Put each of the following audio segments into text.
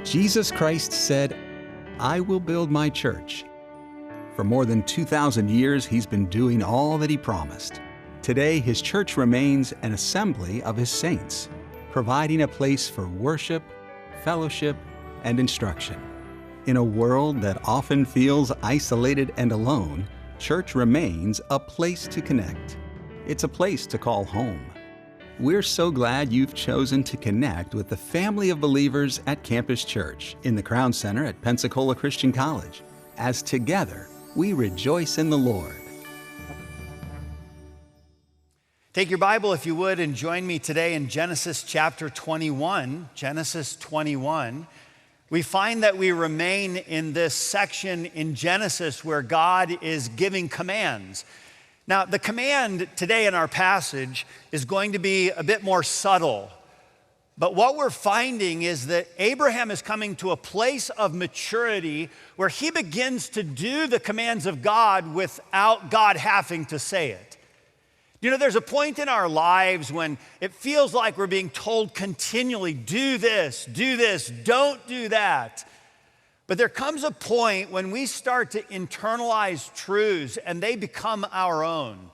Jesus Christ said, "I will build my church." For more than 2,000 years, he's been doing all that he promised. Today, his church remains an assembly of his saints, providing a place for worship, fellowship, and instruction. In a world that often feels isolated and alone, church remains a place to connect. It's a place to call home. We're so glad you've chosen to connect with the family of believers at Campus Church in the Crown Center at Pensacola Christian College, as together we rejoice in the Lord. Take your Bible, if you would, and join me today in Genesis chapter 21. Genesis 21. We find that we remain in this section in Genesis where God is giving commands. Now, the command today in our passage is going to be a bit more subtle. But what we're finding is that Abraham is coming to a place of maturity where he begins to do the commands of God without God having to say it. You know, there's a point in our lives when it feels like we're being told continually, do this, don't do that. But there comes a point when we start to internalize truths and they become our own.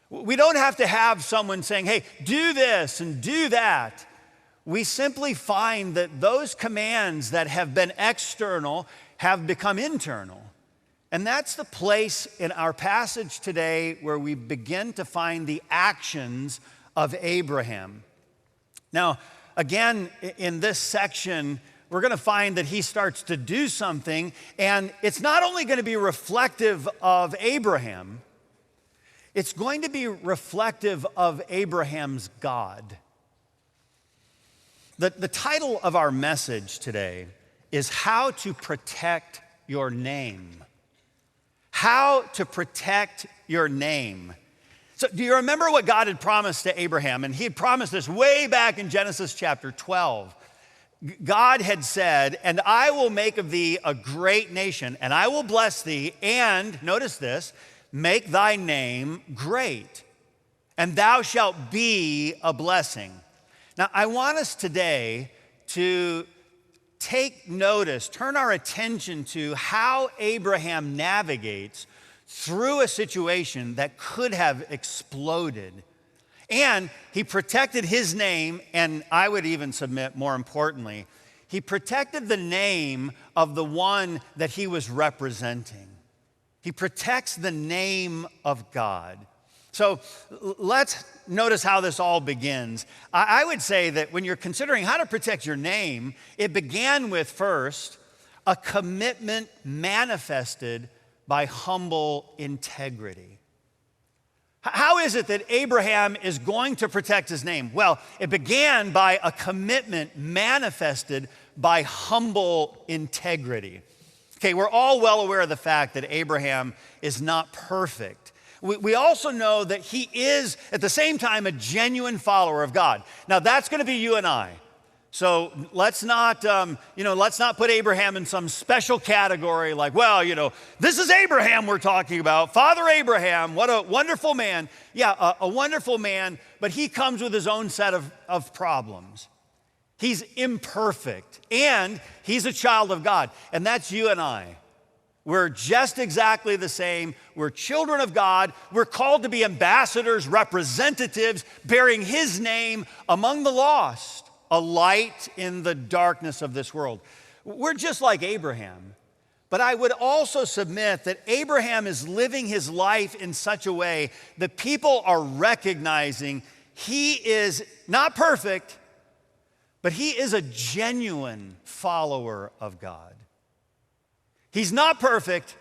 We don't have to have someone saying, hey, do this and do that. We simply find that those commands that have been external have become internal. And that's the place in our passage today where we begin to find the actions of Abraham. Now, again, in this section, we're going to find that he starts to do something, and it's not only going to be reflective of Abraham, it's going to be reflective of Abraham's God. The title of our message today is How to Protect Your Name. How to protect your name. So do you remember what God had promised to Abraham? And he had promised this way back in Genesis chapter 12. God had said, and I will make of thee a great nation, and I will bless thee, and, notice this, make thy name great, and thou shalt be a blessing. Now, I want us today to take notice, turn our attention to how Abraham navigates through a situation that could have exploded. And he protected his name, and I would even submit, more importantly, he protected the name of the one that he was representing. He protects the name of God. So let's notice how this all begins. I would say that when you're considering how to protect your name, it began with first a commitment manifested by humble integrity. How is it that Abraham is going to protect his name? Well, it began by a commitment manifested by humble integrity. Okay, we're all well aware of the fact that Abraham is not perfect. We also know that he is, at the same time, a genuine follower of God. Now, that's going to be you and I. So let's not put Abraham in some special category like, well, this is Abraham we're talking about. Father Abraham, what a wonderful man. Yeah, a wonderful man, but he comes with his own set of problems. He's imperfect, and he's a child of God, and that's you and I. We're just exactly the same. We're children of God. We're called to be ambassadors, representatives, bearing his name among the lost, a light in the darkness of this world. We're just like Abraham. But I would also submit that Abraham is living his life in such a way that people are recognizing he is not perfect, but he is a genuine follower of God. He's not perfect,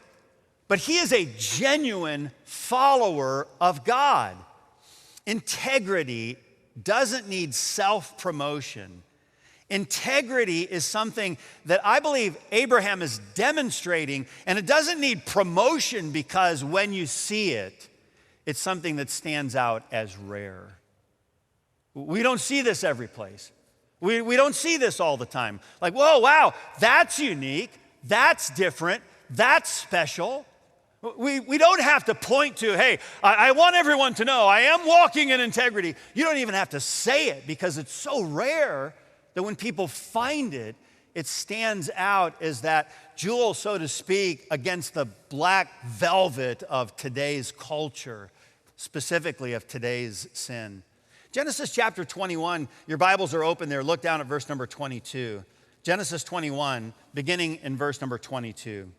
but he is a genuine follower of God. Integrity doesn't need self-promotion. Integrity is something that I believe Abraham is demonstrating, and it doesn't need promotion because when you see it, it's something that stands out as rare. We don't see this every place. We don't see this all the time. Like, whoa, wow, that's unique. That's different. That's special. We don't have to point to, hey, I want everyone to know I am walking in integrity. You don't even have to say it because it's so rare that when people find it, It stands out as that jewel, so to speak, against the black velvet of today's culture, specifically of today's sin. Genesis chapter 21, your Bibles are open there. Look down at verse number 22. Genesis 21, beginning in verse number 22.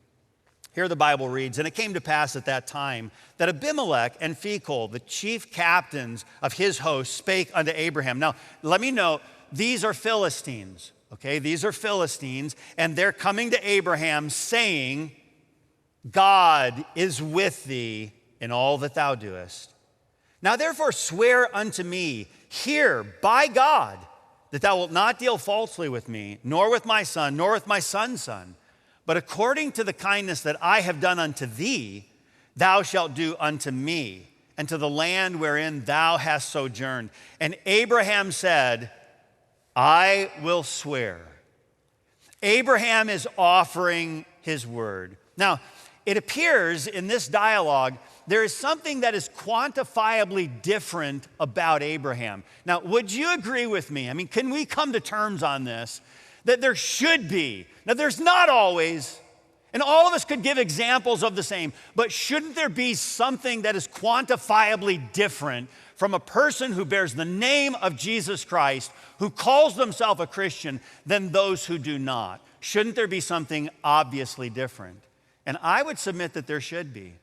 Here the Bible reads, "And it came to pass at that time that Abimelech and Phicol, the chief captains of his host, spake unto Abraham." Now, let me note, these are Philistines, okay? These are Philistines, and they're coming to Abraham saying, "God is with thee in all that thou doest. Now therefore swear unto me here by God that thou wilt not deal falsely with me, nor with my son, nor with my son's son. But according to the kindness that I have done unto thee, thou shalt do unto me, and to the land wherein thou hast sojourned." And Abraham said, "I will swear." Abraham is offering his word. Now, it appears in this dialogue, there is something that is quantifiably different about Abraham. Now, would you agree with me? I mean, can we come to terms on this? That there should be. Now, there's not always, and all of us could give examples of the same, but shouldn't there be something that is quantifiably different from a person who bears the name of Jesus Christ, who calls themselves a Christian, than those who do not? Shouldn't there be something obviously different? And I would submit that there should be.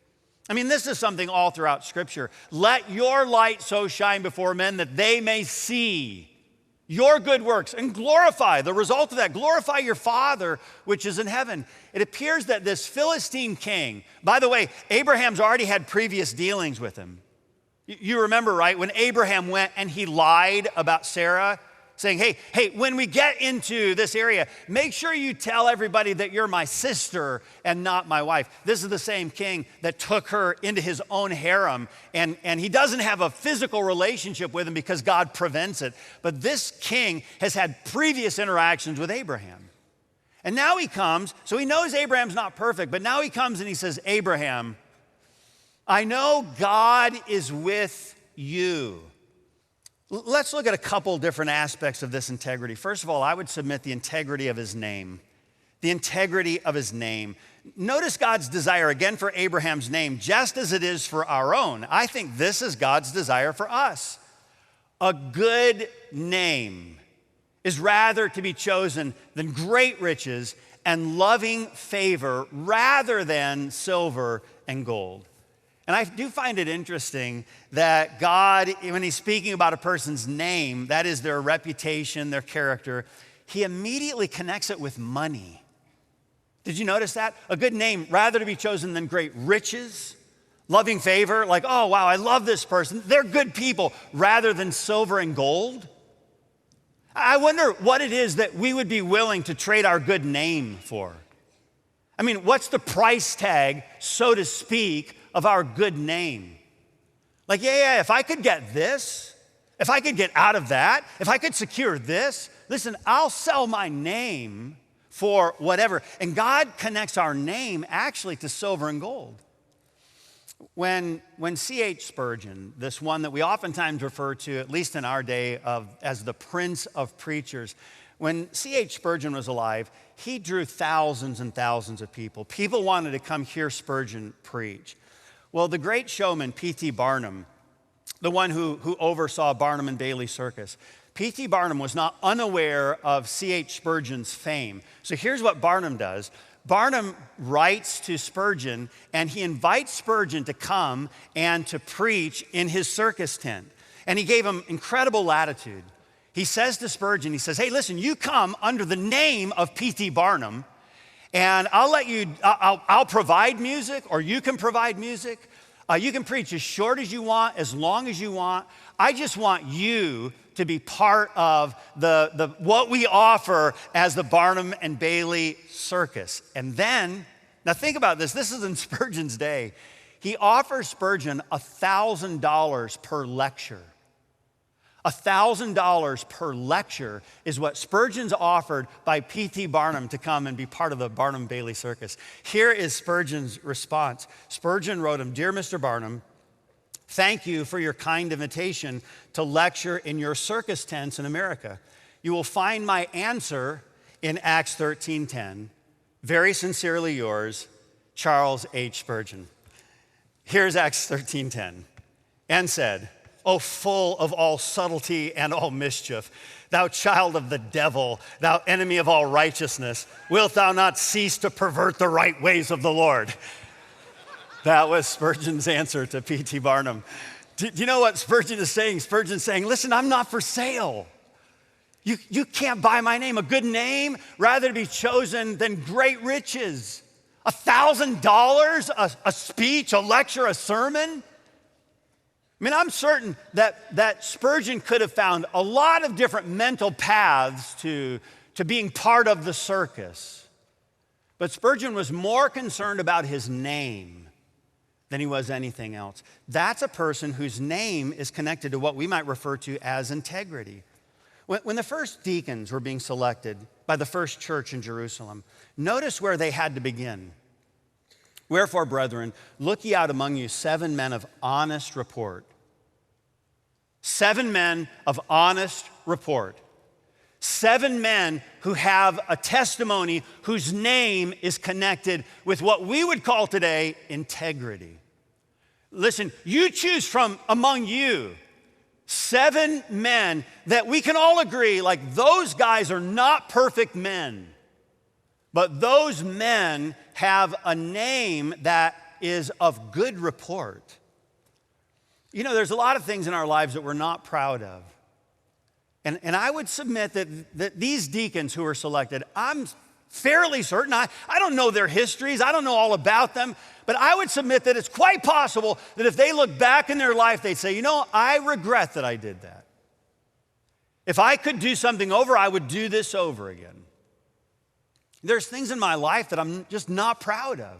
I mean, this is something all throughout Scripture. "Let your light so shine before men that they may see your good works and glorify," the result of that, glorify your Father which is in heaven. It appears that this Philistine king, by the way, Abraham's already had previous dealings with him. You remember, right? When Abraham went and he lied about Sarah, saying, hey, when we get into this area, make sure you tell everybody that you're my sister and not my wife. This is the same king that took her into his own harem, and he doesn't have a physical relationship with him because God prevents it. But this king has had previous interactions with Abraham. And now he comes, so he knows Abraham's not perfect, but now he comes and he says, "Abraham, I know God is with you." Let's look at a couple different aspects of this integrity. First of all, I would submit the integrity of his name. The integrity of his name. Notice God's desire, again, for Abraham's name, just as it is for our own. I think this is God's desire for us. A good name is rather to be chosen than great riches and loving favor rather than silver and gold. And I do find it interesting that God, when he's speaking about a person's name, that is their reputation, their character, he immediately connects it with money. Did you notice that? A good name, rather to be chosen than great riches, loving favor, like, "Oh, wow, I love this person. They're good people," rather than silver and gold. I wonder what it is that we would be willing to trade our good name for. I mean, what's the price tag, so to speak, of our good name? Like, if I could get this, if I could get out of that, if I could secure this, listen, I'll sell my name for whatever. And God connects our name actually to silver and gold. When C.H. Spurgeon, this one that we oftentimes refer to, at least in our day, as the Prince of Preachers, when C.H. Spurgeon was alive, he drew thousands and thousands of people. People wanted to come hear Spurgeon preach. Well, the great showman, P.T. Barnum, the one who oversaw Barnum and Bailey Circus, P.T. Barnum was not unaware of C.H. Spurgeon's fame. So here's what Barnum does. Barnum writes to Spurgeon, and he invites Spurgeon to come and to preach in his circus tent. And he gave him incredible latitude. He says to Spurgeon, he says, "Hey, listen, you come under the name of P.T. Barnum, and I'll provide music, or you can provide music. You can preach as short as you want, as long as you want. I just want you to be part of the what we offer as the Barnum and Bailey Circus." And then, now think about this. This is in Spurgeon's day. He offers Spurgeon $1,000 per lecture. $1,000 per lecture is what Spurgeon's offered by P.T. Barnum to come and be part of the Barnum Bailey Circus. Here is Spurgeon's response. Spurgeon wrote him, "Dear Mr. Barnum, thank you for your kind invitation to lecture in your circus tents in America. You will find my answer in Acts 13:10, very sincerely yours, Charles H. Spurgeon. Here's Acts 13:10, and said, O full of all subtlety and all mischief, thou child of the devil, thou enemy of all righteousness, wilt thou not cease to pervert the right ways of the Lord? That was Spurgeon's answer to P.T. Barnum. Do you know what Spurgeon is saying? Spurgeon's saying, listen, I'm not for sale. You can't buy my name. A good name, rather to be chosen than great riches. $1,000, a speech, a lecture, a sermon. I mean, I'm certain that Spurgeon could have found a lot of different mental paths to being part of the circus. But Spurgeon was more concerned about his name than he was anything else. That's a person whose name is connected to what we might refer to as integrity. When the first deacons were being selected by the first church in Jerusalem, notice where they had to begin. Wherefore, brethren, look ye out among you 7 men of honest report. 7 men of honest report. 7 men who have a testimony whose name is connected with what we would call today integrity. Listen, you choose from among you 7 men that we can all agree, like, those guys are not perfect men, but those men have a name that is of good report. You know, there's a lot of things in our lives that we're not proud of. And I would submit that these deacons who were selected, I'm fairly certain, I don't know their histories, I don't know all about them, but I would submit that it's quite possible that if they look back in their life, they'd say, you know, I regret that I did that. If I could do something over, I would do this over again. There's things in my life that I'm just not proud of.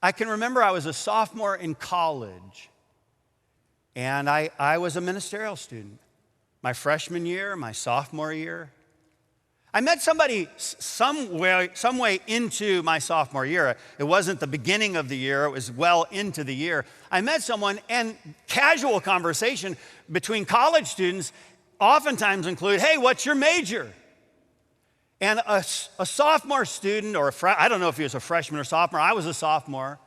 I can remember I was a sophomore in college, and I was a ministerial student. My freshman year, my sophomore year. I met somebody some way into my sophomore year. It wasn't the beginning of the year, it was well into the year. I met someone, and casual conversation between college students oftentimes include, hey, what's your major? And a sophomore student, or I don't know if he was a freshman or sophomore, I was a sophomore.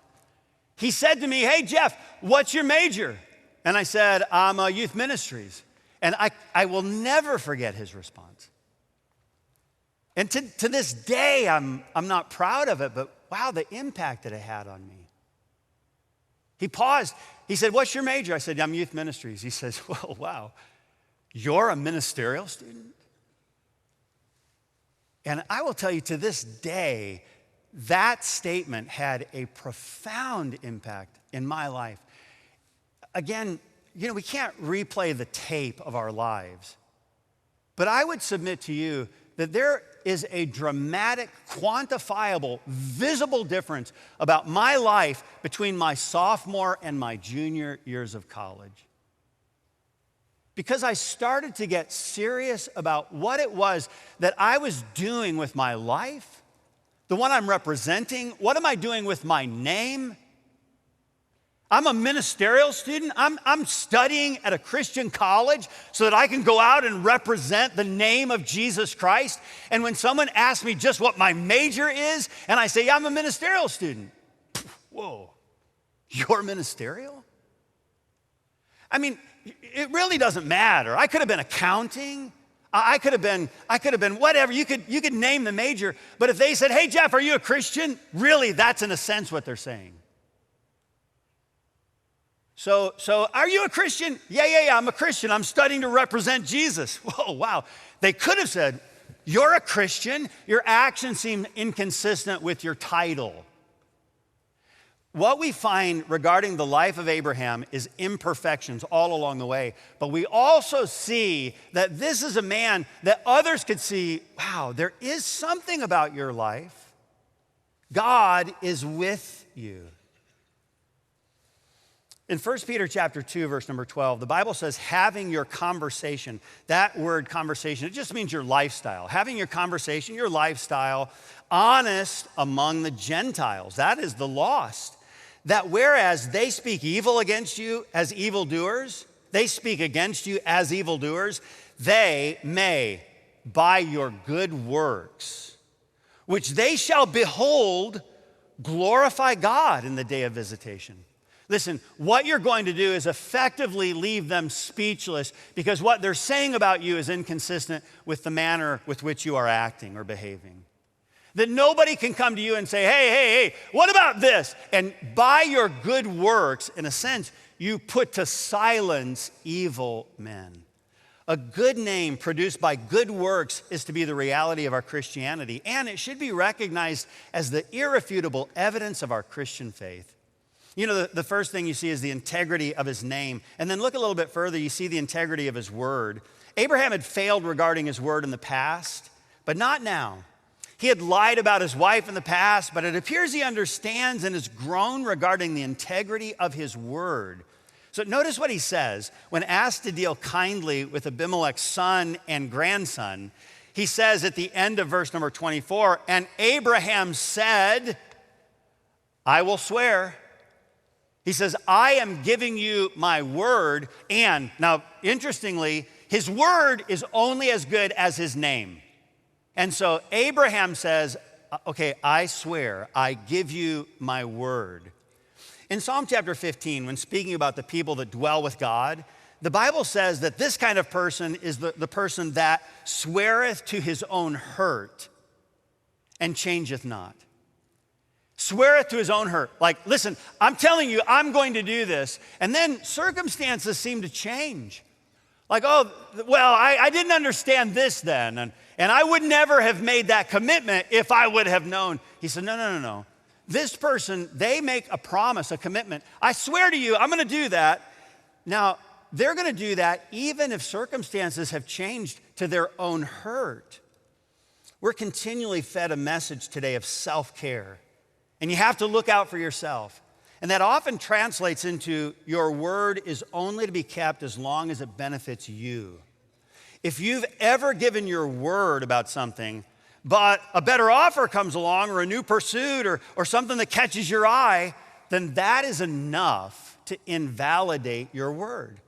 He said to me, hey, Jeff, what's your major? And I said, I'm a youth ministries. And I will never forget his response. And to this day, I'm not proud of it, but wow, the impact that it had on me. He paused. He said, what's your major? I said, I'm youth ministries. He says, well, wow, you're a ministerial student? And I will tell you, to this day, that statement had a profound impact in my life. Again, you know, we can't replay the tape of our lives, but I would submit to you that there is a dramatic, quantifiable, visible difference about my life between my sophomore and my junior years of college. Because I started to get serious about what it was that I was doing with my life, the one I'm representing. What am I doing with my name? I'm a ministerial student. I'm studying at a Christian college so that I can go out and represent the name of Jesus Christ. And when someone asks me just what my major is, and I say, yeah, I'm a ministerial student. Whoa, you're ministerial? I mean, it really doesn't matter. I could have been accounting. I could have been whatever. You could name the major. But if they said, hey, Jeff, are you a Christian? Really, that's in a sense what they're saying. So are you a Christian? Yeah, I'm a Christian. I'm studying to represent Jesus. Whoa, wow. They could have said, you're a Christian. Your actions seem inconsistent with your title. What we find regarding the life of Abraham is imperfections all along the way. But we also see that this is a man that others could see, wow, there is something about your life. God is with you. In 1 Peter chapter 2, verse number 12, the Bible says, having your conversation. That word conversation, it just means your lifestyle. Having your conversation, your lifestyle, honest among the Gentiles. That is the lost. That whereas they speak evil against you as evildoers, they speak against you as evildoers, they may by your good works, which they shall behold, glorify God in the day of visitation. Listen, what you're going to do is effectively leave them speechless because what they're saying about you is inconsistent with the manner with which you are acting or behaving. That nobody can come to you and say, hey, what about this? And by your good works, in a sense, you put to silence evil men. A good name produced by good works is to be the reality of our Christianity, and it should be recognized as the irrefutable evidence of our Christian faith. You know, the first thing you see is the integrity of his name. And then look a little bit further, you see the integrity of his word. Abraham had failed regarding his word in the past, but not now. He had lied about his wife in the past, but it appears he understands and has grown regarding the integrity of his word. So notice what he says. When asked to deal kindly with Abimelech's son and grandson, he says at the end of verse number 24, and Abraham said, I will swear. He says, I am giving you my word. And now, interestingly, his word is only as good as his name. And so Abraham says, okay, I swear, I give you my word. In Psalm chapter 15, when speaking about the people that dwell with God, the Bible says that this kind of person is the person that sweareth to his own hurt and changeth not. Sweareth to his own hurt. Like, listen, I'm telling you, I'm going to do this. And then circumstances seem to change. Like, oh, well, I didn't understand this then. And I would never have made that commitment if I would have known. He said, no. This person, they make a promise, a commitment. I swear to you, I'm going to do that. Now, they're going to do that even if circumstances have changed to their own hurt. We're continually fed a message today of self-care. And you have to look out for yourself. And that often translates into your word is only to be kept as long as it benefits you. If you've ever given your word about something, but a better offer comes along or a new pursuit or something that catches your eye, then that is enough to invalidate your word.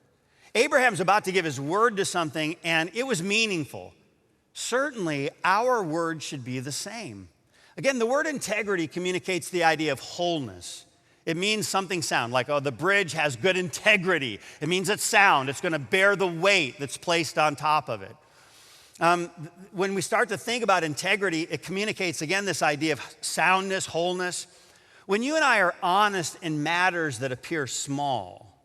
Abraham's about to give his word to something and it was meaningful. Certainly, our word should be the same. Again, the word integrity communicates the idea of wholeness. It means something sound, like, oh, the bridge has good integrity. It means it's sound. It's going to bear the weight that's placed on top of it. When we start to think about integrity, it communicates, again, this idea of soundness, wholeness. When you and I are honest in matters that appear small,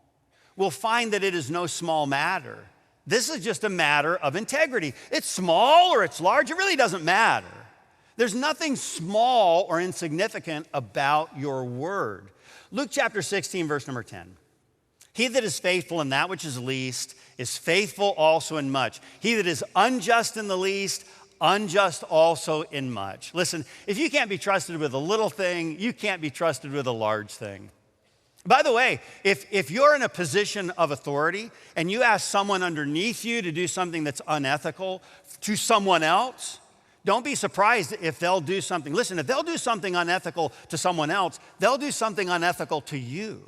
we'll find that it is no small matter. This is just a matter of integrity. It's small or it's large, it really doesn't matter. There's nothing small or insignificant about your word. Luke chapter 16, verse number 10. He that is faithful in that which is least is faithful also in much. He that is unjust in the least, unjust also in much. Listen, if you can't be trusted with a little thing, you can't be trusted with a large thing. By the way, if you're in a position of authority and you ask someone underneath you to do something that's unethical to someone else, don't be surprised if they'll do something. Listen, if they'll do something unethical to someone else, they'll do something unethical to you.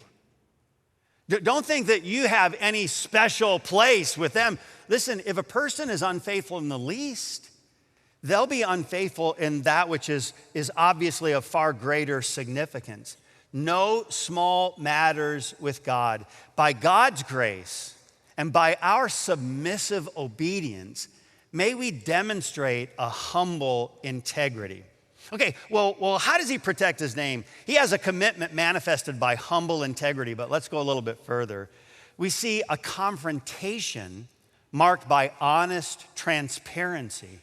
Don't think that you have any special place with them. Listen, if a person is unfaithful in the least, they'll be unfaithful in that which is obviously of far greater significance. No small matters with God. By God's grace and by our submissive obedience, may we demonstrate a humble integrity. Okay, well, how does he protect his name? He has a commitment manifested by humble integrity, but let's go a little bit further. We see a confrontation marked by honest transparency.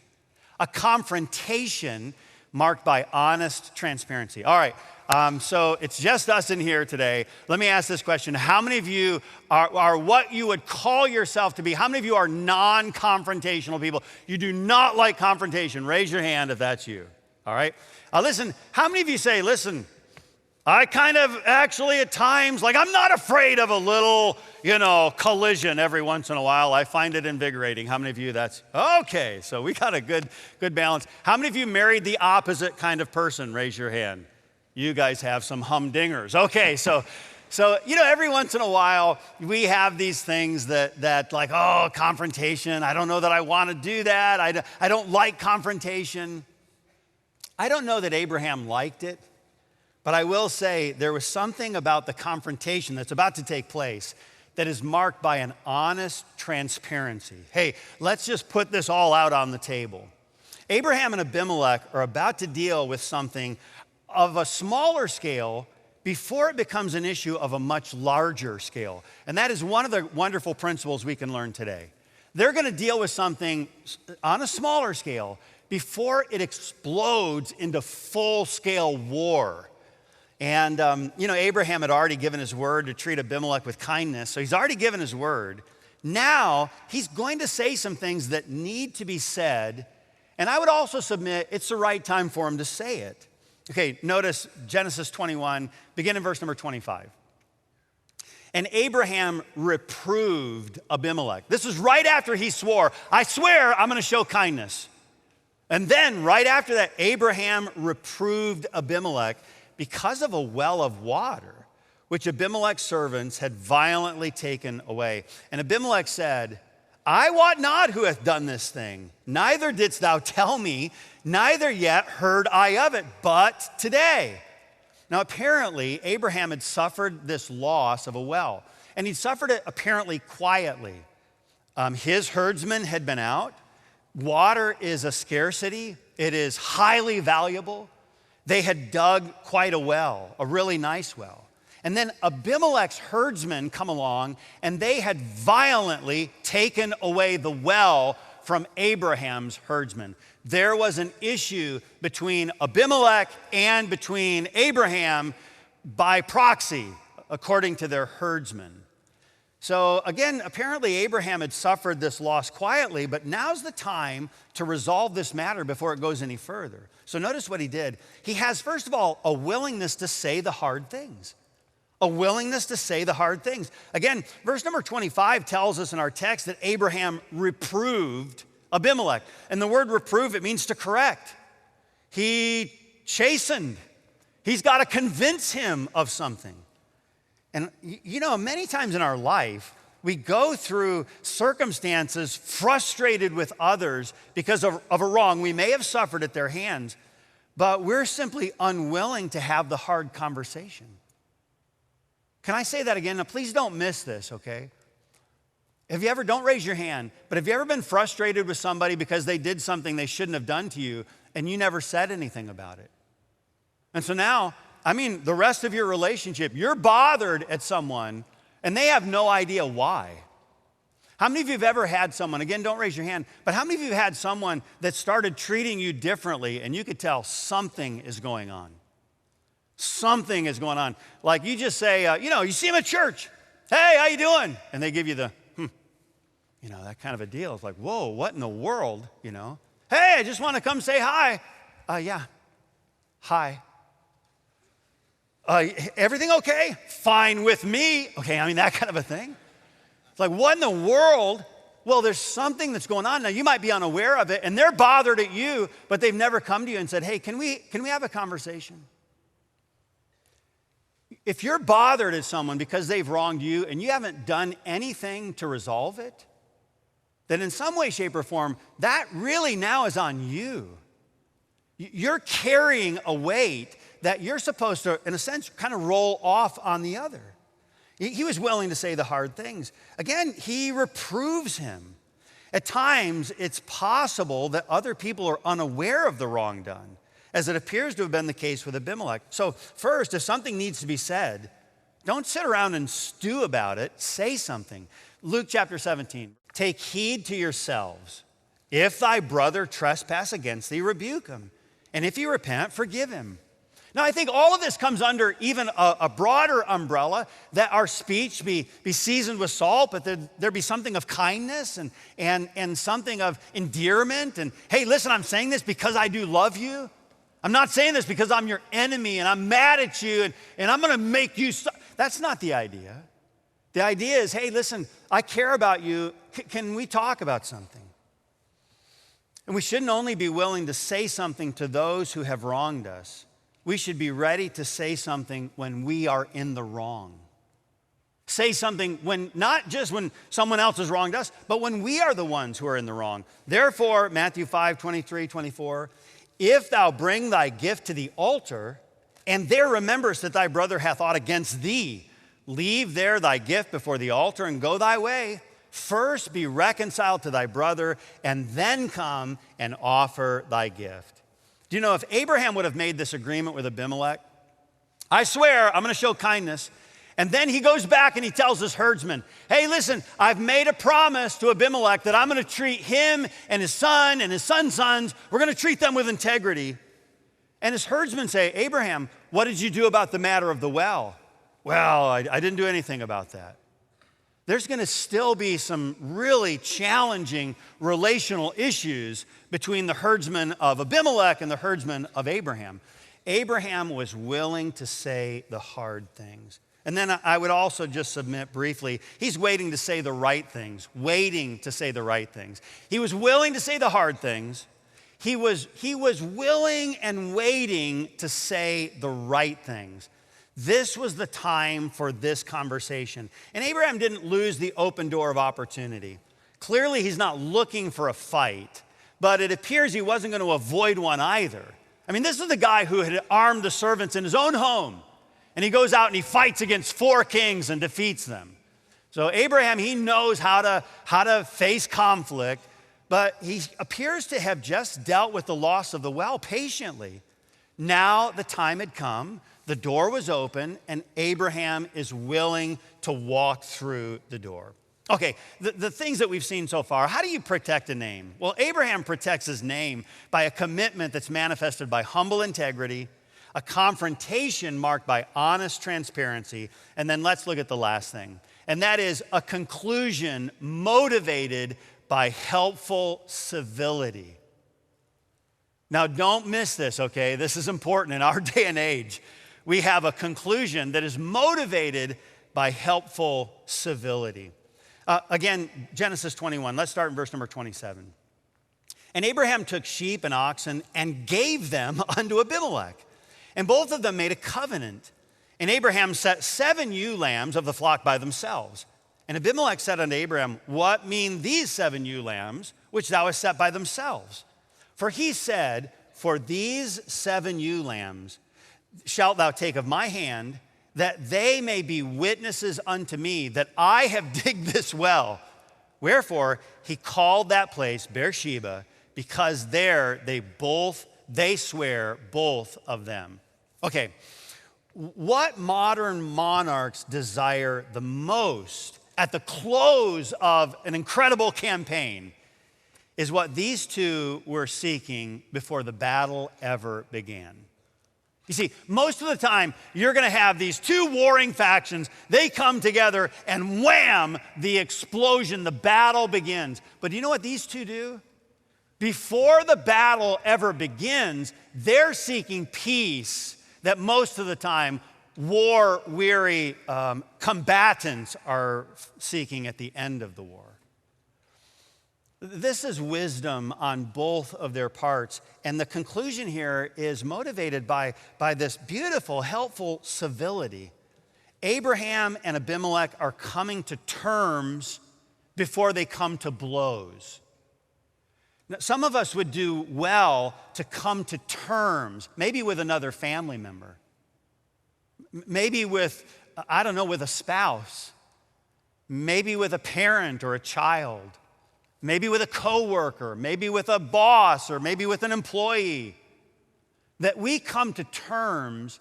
A confrontation marked by honest transparency. All right, so it's just us in here today. Let me ask this question. How many of you are what you would call yourself to be? How many of you are non-confrontational people? You do not like confrontation. Raise your hand if that's you. All right? Listen, how many of you say, listen, I kind of actually at times, like I'm not afraid of a little, collision every once in a while. I find it invigorating. How many of you that's, okay, so we got a good balance. How many of you married the opposite kind of person? Raise your hand. You guys have some humdingers. Okay, so So, every once in a while, we have these things that like, oh, confrontation. I don't know that I want to do that. I don't like confrontation. I don't know that Abraham liked it, but I will say there was something about the confrontation that's about to take place that is marked by an honest transparency. Hey, let's just put this all out on the table. Abraham and Abimelech are about to deal with something of a smaller scale before it becomes an issue of a much larger scale. And that is one of the wonderful principles we can learn today. They're going to deal with something on a smaller scale before it explodes into full-scale war. And, Abraham had already given his word to treat Abimelech with kindness, so he's already given his word. Now, he's going to say some things that need to be said, and I would also submit it's the right time for him to say it. Okay, notice Genesis 21, begin in verse number 25. And Abraham reproved Abimelech. This is right after he swore, I swear I'm going to show kindness. And then right after that, Abraham reproved Abimelech because of a well of water, which Abimelech's servants had violently taken away. And Abimelech said, I wot not who hath done this thing, neither didst thou tell me, neither yet heard I of it, but today. Now apparently, Abraham had suffered this loss of a well, and he suffered it apparently quietly. His herdsmen had been out. Water is a scarcity. It is highly valuable. They had dug quite a well, a really nice well. And then Abimelech's herdsmen come along, and they had violently taken away the well from Abraham's herdsmen. There was an issue between Abimelech and between Abraham by proxy, according to their herdsmen. So again, apparently Abraham had suffered this loss quietly, but now's the time to resolve this matter before it goes any further. So notice what he did. He has, first of all, a willingness to say the hard things. A willingness to say the hard things. Again, verse number 25 tells us in our text that Abraham reproved Abimelech. And the word reprove, it means to correct. He chastened. He's got to convince him of something. And many times in our life, we go through circumstances frustrated with others because of a wrong we may have suffered at their hands, but we're simply unwilling to have the hard conversation. Can I say that again? Now, please don't miss this, okay? Don't raise your hand, but have you ever been frustrated with somebody because they did something they shouldn't have done to you and you never said anything about it? And so now, the rest of your relationship, you're bothered at someone and they have no idea why. How many of you have ever had someone, again, don't raise your hand, but how many of you have had someone that started treating you differently and you could tell something is going on? Something is going on. Like you just say, you see them at church. Hey, how you doing? And they give you the, that kind of a deal. It's like, whoa, what in the world, Hey, I just want to come say hi. Yeah, hi. Everything okay? Fine with me. Okay, that kind of a thing. It's like, what in the world? Well, there's something that's going on. Now, you might be unaware of it, and they're bothered at you, but they've never come to you and said, hey, can we have a conversation? If you're bothered at someone because they've wronged you and you haven't done anything to resolve it, then in some way, shape, or form, that really now is on you. You're carrying a weight that you're supposed to, in a sense, kind of roll off on the other. He was willing to say the hard things. Again, he reproves him. At times, it's possible that other people are unaware of the wrong done, as it appears to have been the case with Abimelech. So first, if something needs to be said, don't sit around and stew about it. Say something. Luke chapter 17, take heed to yourselves. If thy brother trespass against thee, rebuke him. And if he repent, forgive him. Now, I think all of this comes under even a broader umbrella, that our speech be seasoned with salt, but there be something of kindness and something of endearment. And hey, listen, I'm saying this because I do love you. I'm not saying this because I'm your enemy and I'm mad at you and I'm going to make you. That's not the idea. The idea is, hey, listen, I care about you. Can we talk about something? And we shouldn't only be willing to say something to those who have wronged us. We should be ready to say something when we are in the wrong. Say something when not just when someone else has wronged us, but when we are the ones who are in the wrong. Therefore, Matthew 5:23-24, if thou bring thy gift to the altar, and there rememberest that thy brother hath aught against thee, leave there thy gift before the altar and go thy way. First be reconciled to thy brother, and then come and offer thy gift. Do you know if Abraham would have made this agreement with Abimelech, I swear I'm going to show kindness. And then he goes back and he tells his herdsman, hey, listen, I've made a promise to Abimelech that I'm going to treat him and his son's sons, we're going to treat them with integrity. And his herdsmen say, Abraham, what did you do about the matter of the well? Well, I didn't do anything about that. There's going to still be some really challenging relational issues between the herdsman of Abimelech and the herdsman of Abraham. Abraham was willing to say the hard things. And then I would also just submit briefly, he's waiting to say the right things, waiting to say the right things. He was willing to say the hard things. He was willing and waiting to say the right things. This was the time for this conversation. And Abraham didn't lose the open door of opportunity. Clearly, he's not looking for a fight, but it appears he wasn't going to avoid one either. I mean, this is the guy who had armed the servants in his own home, and he goes out and he fights against 4 kings and defeats them. So Abraham, he knows how to face conflict, but he appears to have just dealt with the loss of the well patiently. Now the time had come. The door was open, and Abraham is willing to walk through the door. Okay, the things that we've seen so far, how do you protect a name? Well, Abraham protects his name by a commitment that's manifested by humble integrity, a confrontation marked by honest transparency, and then let's look at the last thing, and that is a conclusion motivated by helpful civility. Now, don't miss this, okay? This is important in our day and age. We have a conclusion that is motivated by helpful civility. Again, Genesis 21, let's start in verse number 27. And Abraham took sheep and oxen and gave them unto Abimelech. And both of them made a covenant. And Abraham set 7 ewe lambs of the flock by themselves. And Abimelech said unto Abraham, what mean these 7 ewe lambs which thou hast set by themselves? For he said, for these 7 ewe lambs shalt thou take of my hand, that they may be witnesses unto me that I have digged this well. Wherefore he called that place Beersheba, because there they swear, both of them. Okay, what modern monarchs desire the most at the close of an incredible campaign is what these two were seeking before the battle ever began. You see, most of the time, you're going to have these 2 warring factions. They come together and wham, the explosion, the battle begins. But do you know what these 2 do? Before the battle ever begins, they're seeking peace that most of the time war-weary combatants are seeking at the end of the war. This is wisdom on both of their parts. And the conclusion here is motivated by this beautiful, helpful civility. Abraham and Abimelech are coming to terms before they come to blows. Now, some of us would do well to come to terms, maybe with another family member, maybe with, with a spouse, maybe with a parent or a child, maybe with a coworker, maybe with a boss, or maybe with an employee, that we come to terms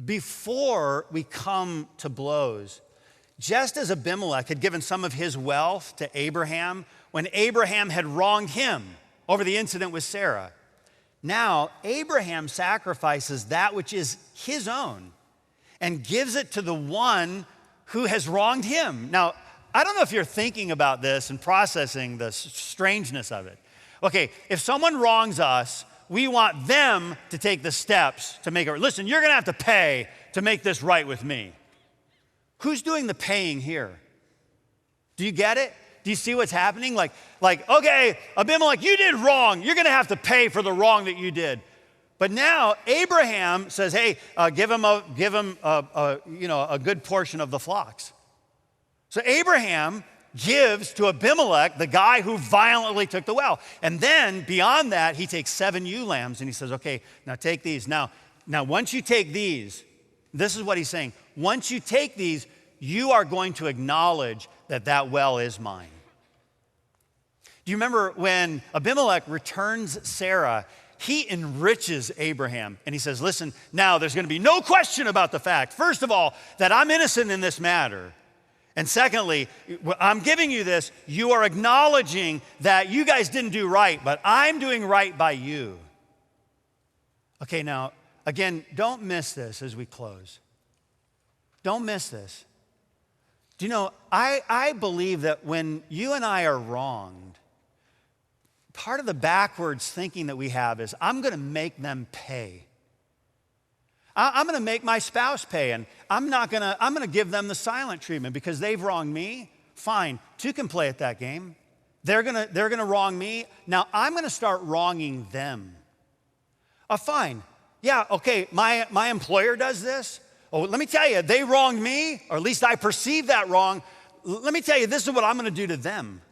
before we come to blows. Just as Abimelech had given some of his wealth to Abraham when Abraham had wronged him over the incident with Sarah, now Abraham sacrifices that which is his own and gives it to the one who has wronged him. Now, I don't know if you're thinking about this and processing the strangeness of it. Okay, if someone wrongs us, we want them to take the steps to make it. Listen, you're going to have to pay to make this right with me. Who's doing the paying here? Do you get it? Do you see what's happening? Like, okay, Abimelech, you did wrong. You're going to have to pay for the wrong that you did. But now Abraham says, hey, give him a good portion of the flocks. So Abraham gives to Abimelech, the guy who violently took the well. And then beyond that, he takes 7 ewe lambs and he says, okay, now take these. Now once you take these, this is what he's saying. Once you take these, you are going to acknowledge that that well is mine. Do you remember when Abimelech returns Sarah, he enriches Abraham and he says, listen, now there's going to be no question about the fact, first of all, that I'm innocent in this matter. And secondly, I'm giving you this, you are acknowledging that you guys didn't do right, but I'm doing right by you. Okay, now, again, don't miss this as we close. Don't miss this. Do you know, I believe that when you and I are wronged, part of the backwards thinking that we have is, I'm going to make them pay. I'm going to make my spouse pay, and I'm going to give them the silent treatment because they've wronged me. Fine, 2 can play at that game. They're going to wrong me. Now I'm going to start wronging them. Fine, yeah, okay. My employer does this. Oh, let me tell you, they wronged me, or at least I perceive that wrong. Let me tell you, this is what I'm going to do to them.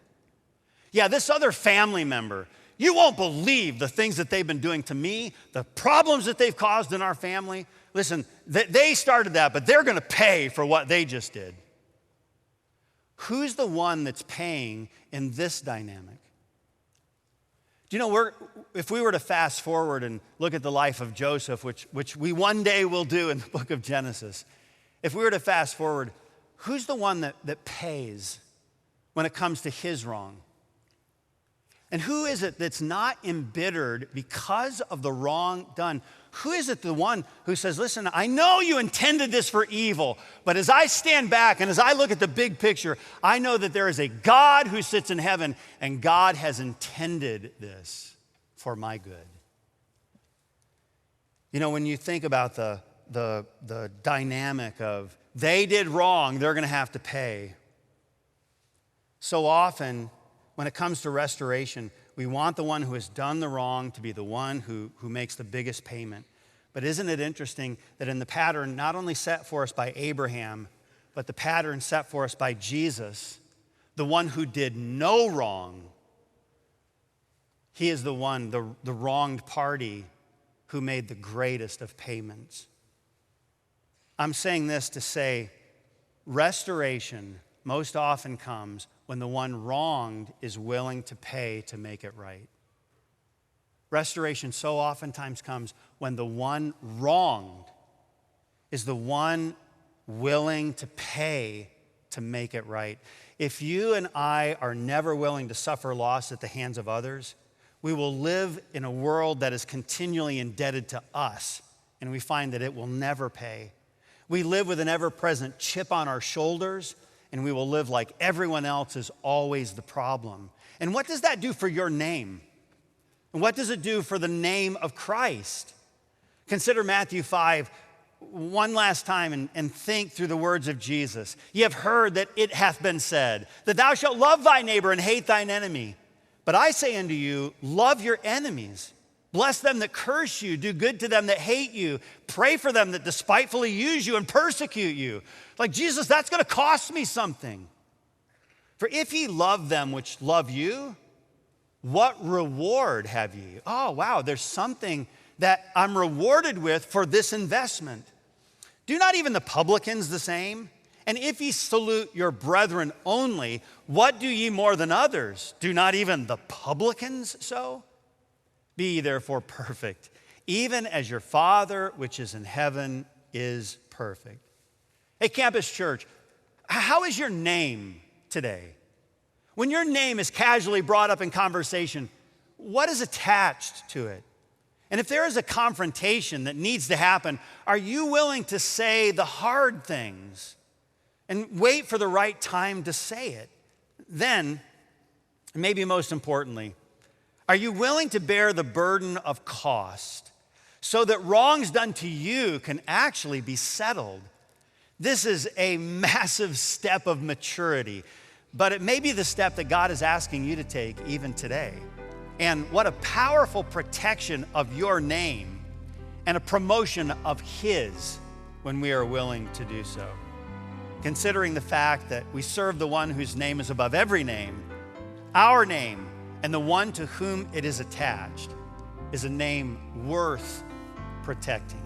Yeah, this other family member. You won't believe the things that they've been doing to me, the problems that they've caused in our family. Listen, they started that, but they're going to pay for what they just did. Who's the one that's paying in this dynamic? Do you know, if we were to fast forward and look at the life of Joseph, which we one day will do in the book of Genesis, if we were to fast forward, who's the one that pays when it comes to his wrong? And who is it that's not embittered because of the wrong done? Who is it the one who says, listen, I know you intended this for evil, but as I stand back and as I look at the big picture, I know that there is a God who sits in heaven and God has intended this for my good. You know, when you think about the dynamic of they did wrong, they're going to have to pay. So often, when it comes to restoration, we want the one who has done the wrong to be the one who makes the biggest payment. But isn't it interesting that in the pattern not only set for us by Abraham, but the pattern set for us by Jesus, the one who did no wrong, he is the one, the wronged party, who made the greatest of payments. I'm saying this to say restoration most often comes when the one wronged is willing to pay to make it right. Restoration so oftentimes comes when the one wronged is the one willing to pay to make it right. If you and I are never willing to suffer loss at the hands of others, we will live in a world that is continually indebted to us, and we find that it will never pay. We live with an ever-present chip on our shoulders, and we will live like everyone else is always the problem. And what does that do for your name? And what does it do for the name of Christ? Consider Matthew 5 one last time and think through the words of Jesus. Ye have heard that it hath been said, that thou shalt love thy neighbor and hate thine enemy. But I say unto you, love your enemies. Bless them that curse you, do good to them that hate you, pray for them that despitefully use you and persecute you. Like, Jesus, that's going to cost me something. For if ye love them which love you, what reward have ye? Oh, wow, there's something that I'm rewarded with for this investment. Do not even the publicans the same? And if ye salute your brethren only, what do ye more than others? Do not even the publicans so? Be ye therefore perfect, even as your Father which is in heaven is perfect. Hey, Campus Church, how is your name today? When your name is casually brought up in conversation, what is attached to it? And if there is a confrontation that needs to happen, are you willing to say the hard things and wait for the right time to say it? Then, maybe most importantly, are you willing to bear the burden of cost so that wrongs done to you can actually be settled? This is a massive step of maturity, but it may be the step that God is asking you to take even today. And what a powerful protection of your name and a promotion of His when we are willing to do so. considering the fact that we serve the one whose name is above every name, our name, and the one to whom it is attached, is a name worth protecting.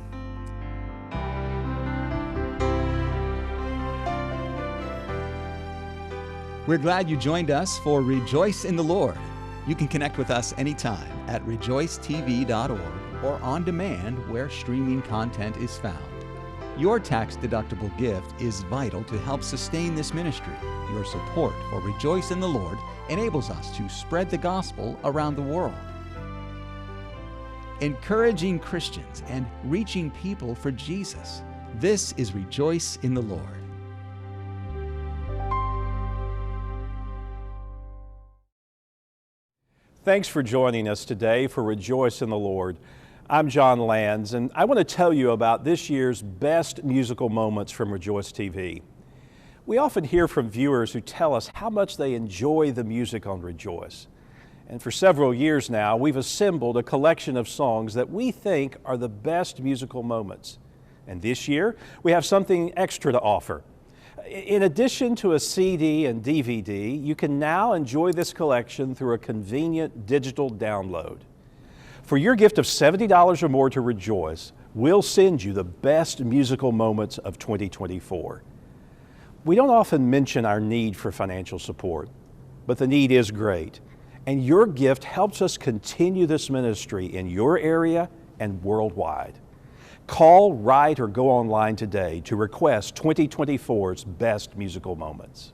We're glad you joined us for Rejoice in the Lord. You can connect with us anytime at rejoicetv.org or on demand where streaming content is found. Your tax-deductible gift is vital to help sustain this ministry. Your support for Rejoice in the Lord enables us to spread the gospel around the world. Encouraging Christians and reaching people for Jesus. This is Rejoice in the Lord. Thanks for joining us today for Rejoice in the Lord. I'm John Lands, and I want to tell you about this year's best musical moments from Rejoice TV. We often hear from viewers who tell us how much they enjoy the music on Rejoice. And for several years now, we've assembled a collection of songs that we think are the best musical moments. And this year, we have something extra to offer. In addition to a CD and DVD, you can now enjoy this collection through a convenient digital download. For your gift of $70 or more to Rejoice, we'll send you the best musical moments of 2024. We don't often mention our need for financial support, but the need is great. And your gift helps us continue this ministry in your area and worldwide. Call, write, or go online today to request 2024's best musical moments.